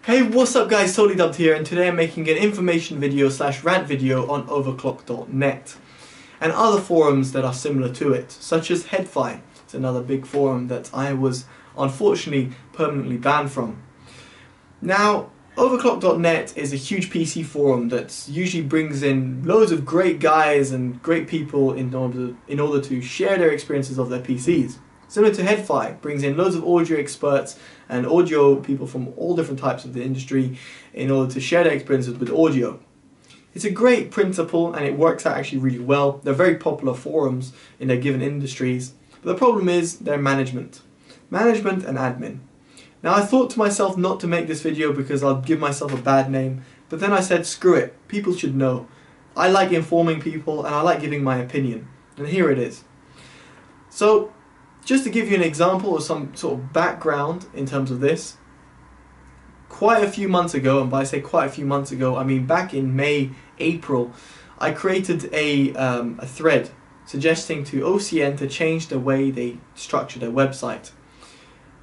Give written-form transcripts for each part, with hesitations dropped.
Hey, what's up guys, TotallyDubbed here, and today I'm making an information video / rant video on overclock.net and other forums that are similar to it, such as HeadFi. It's another big forum that I was unfortunately permanently banned from. Now, overclock.net is a huge PC forum that usually brings in loads of great guys and great people in order to share their experiences of their PCs. Similar to HeadFi, brings in loads of audio experts and audio people from all different types of the industry in order to share their experiences with audio. It's a great principle and it works out actually really well. They're very popular forums in their given industries, but the problem is their management and admin. Now, I thought to myself not to make this video because I'll give myself a bad name, but then I said screw it, people should know. I like informing people and I like giving my opinion, and here it is. So, just to give you an example of some sort of background in terms of this, quite a few months ago, and by say quite a few months ago, I mean back in May, April, I created a thread suggesting to OCN to change the way they structure their website.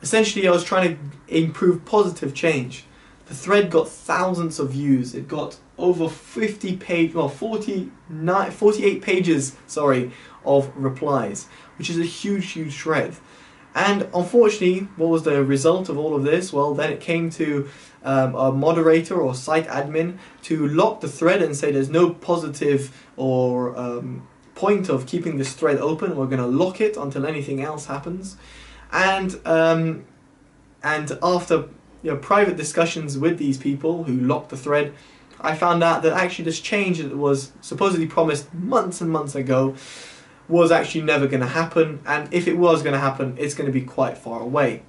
Essentially, I was trying to improve positive change. The thread got thousands of views. It got over 48 pages, of replies, which is a huge thread. And unfortunately, what was the result of all of this? Well, then it came to a moderator or site admin to lock the thread and say there's no positive or point of keeping this thread open. We're going to lock it until anything else happens. And after private discussions with these people who locked the thread, I found out that actually this change that was supposedly promised months and months ago was actually never going to happen, and if it was going to happen, it's going to be quite far away.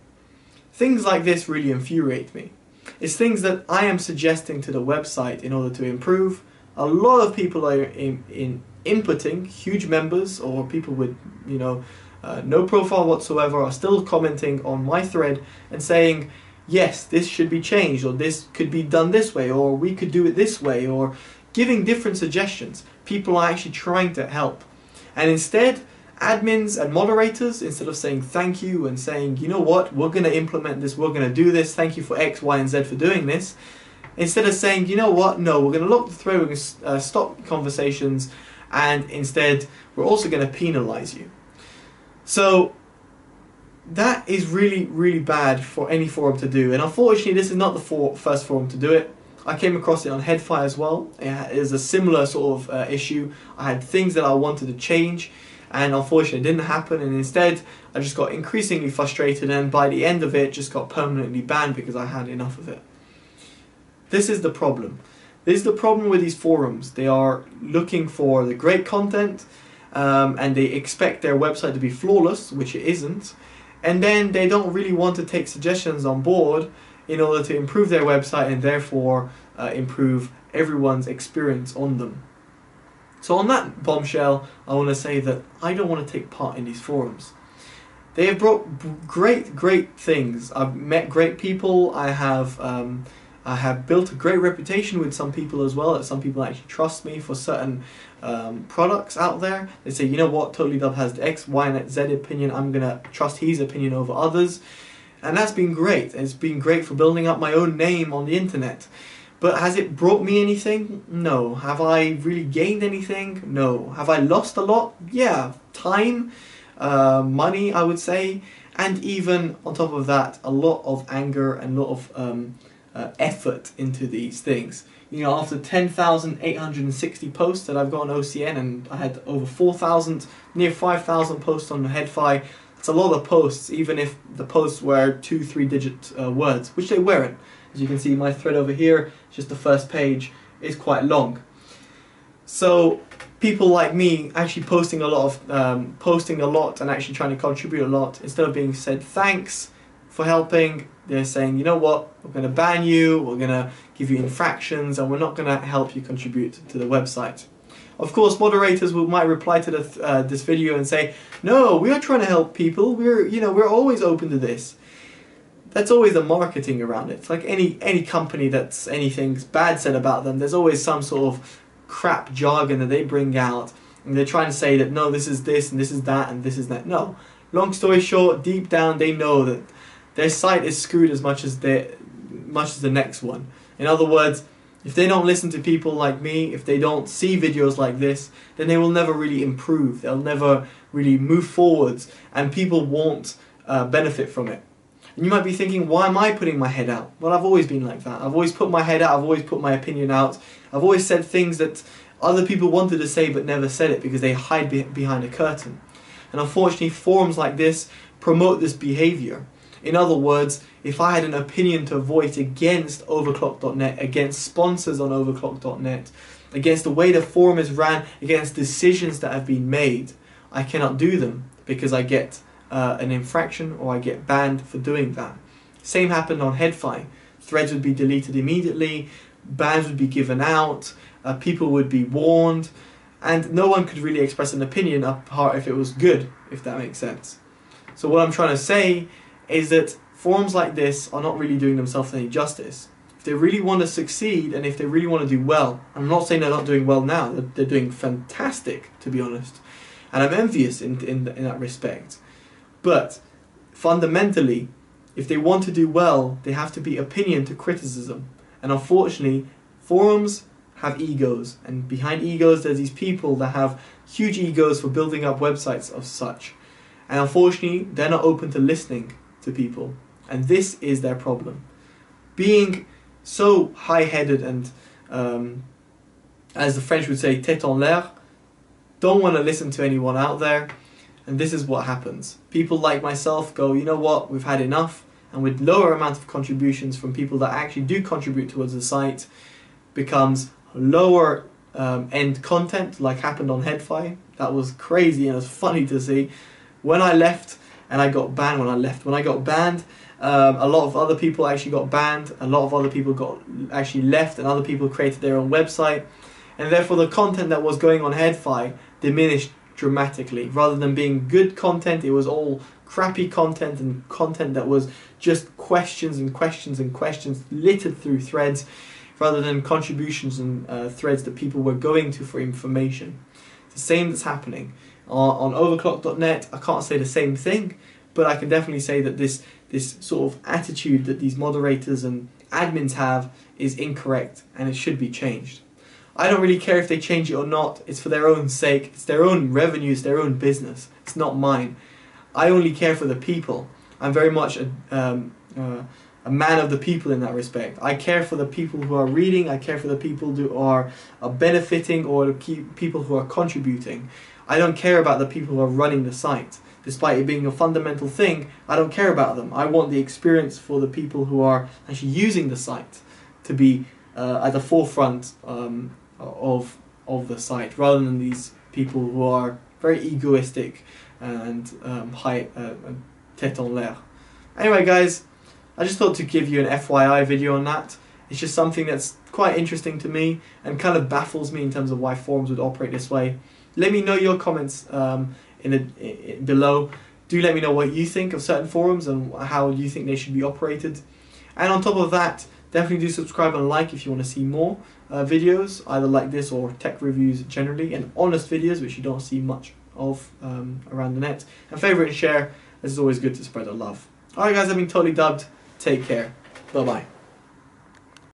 Things like this really infuriate me. It's things that I am suggesting to the website in order to improve. A lot of people are inputting, huge members or people with no profile whatsoever are still commenting on my thread and saying, yes, this should be changed, or this could be done this way, or we could do it this way, or giving different suggestions. People are actually trying to help. And instead, admins and moderators, instead of saying thank you and saying, you know what, we're going to implement this, we're going to do this, thank you for X, Y, and Z for doing this, instead of saying, you know what, no, we're going to lock the thread, we're going to stop conversations, and instead, we're also going to penalize you. So, that is really bad for any forum to do, and unfortunately this is not the first forum to do it. I came across it on HeadFi as well. It is a similar sort of issue. I had things that I wanted to change, and unfortunately it didn't happen, and instead I just got increasingly frustrated, and by the end of it just got permanently banned because I had enough of it. This is the problem. This is the problem with these forums. They are looking for the great content, and they expect their website to be flawless, which it isn't. And then they don't really want to take suggestions on board in order to improve their website and therefore improve everyone's experience on them. So on that bombshell, I want to say that I don't want to take part in these forums. They have brought great things. I've met great people. I have built a great reputation with some people as well, that some people actually trust me for certain products out there. They say, you know what, TotallyDubb has the X, Y, and Z opinion, I'm going to trust his opinion over others. And that's been great. It's been great for building up my own name on the internet. But has it brought me anything? No. Have I really gained anything? No. Have I lost a lot? Yeah. Time, money, I would say, and even on top of that, a lot of anger and a lot of effort into these things. You know, after 10,860 posts that I've got on OCN, and I had over 4,000, near 5,000 posts on HeadFi. It's a lot of posts, even if the posts were 2-3 digit words, which they weren't. As you can see, my thread over here, just the first page, is quite long. So people like me actually posting a lot and actually trying to contribute a lot, instead of being said thanks for helping, they're saying, you know what, we're going to ban you, we're going to give you infractions, and we're not going to help you contribute to the website. Of course, moderators might reply to this video and say, no, we are trying to help people, we're always open to this. That's always the marketing around it. It's like any company that's anything bad said about them, there's always some sort of crap jargon that they bring out, and they're trying to say that no, this is this and this is that and this is that. No. Long story short, deep down they know that their site is screwed as much as much as the next one. In other words, if they don't listen to people like me, if they don't see videos like this, then they will never really improve. They'll never really move forwards, and people won't benefit from it. And you might be thinking, why am I putting my head out? Well, I've always been like that. I've always put my head out. I've always put my opinion out. I've always said things that other people wanted to say but never said it because they hide behind a curtain. And unfortunately, forums like this promote this behavior. In other words, if I had an opinion to voice against overclock.net, against sponsors on overclock.net, against the way the forum is ran, against decisions that have been made, I cannot do them because I get an infraction or I get banned for doing that. Same happened on HeadFi. Threads would be deleted immediately, bans would be given out, people would be warned, and no one could really express an opinion apart if it was good, if that makes sense. So what I'm trying to say is that forums like this are not really doing themselves any justice. If they really want to succeed and if they really want to do well, I'm not saying they're not doing well now, they're doing fantastic, to be honest, and I'm envious in that respect. But fundamentally, if they want to do well, they have to be opinion to criticism. And unfortunately, forums have egos, and behind egos there's these people that have huge egos for building up websites of such. And unfortunately, they're not open to listening to people. And this is their problem. Being so high-headed and, as the French would say, tête en l'air, don't want to listen to anyone out there. And this is what happens. People like myself go, you know what, we've had enough. And with lower amount of contributions from people that actually do contribute towards the site, becomes lower end content, like happened on HeadFi. That was crazy and it was funny to see. When I left and I got banned, when I got banned, a lot of other people actually got banned, a lot of other people actually left, and other people created their own website, and therefore the content that was going on HeadFi diminished dramatically. Rather than being good content, it was all crappy content and content that was just questions and questions and questions littered through threads, rather than contributions and threads that people were going to for information. It's the same that's happening. On overclock.net, I can't say the same thing, but I can definitely say that this sort of attitude that these moderators and admins have is incorrect and it should be changed. I don't really care if they change it or not. It's for their own sake. It's their own revenue. It's their own business. It's not mine. I only care for the people. I'm very much a man of the people in that respect. I care for the people who are reading. I care for the people who are benefiting, or the people who are contributing. I don't care about the people who are running the site. Despite it being a fundamental thing, I don't care about them. I want the experience for the people who are actually using the site to be at the forefront of the site, rather than these people who are very egoistic and high tête en l'air. Anyway guys, I just thought to give you an FYI video on that. It's just something that's quite interesting to me and kind of baffles me in terms of why forums would operate this way. Let me know your comments below. Do let me know what you think of certain forums and how you think they should be operated. And on top of that, definitely do subscribe and like if you want to see more videos, either like this or tech reviews generally, and honest videos, which you don't see much of around the net. And favourite and share, as it's always good to spread the love. Alright guys, I've been totally dubbed. Take care. Bye bye.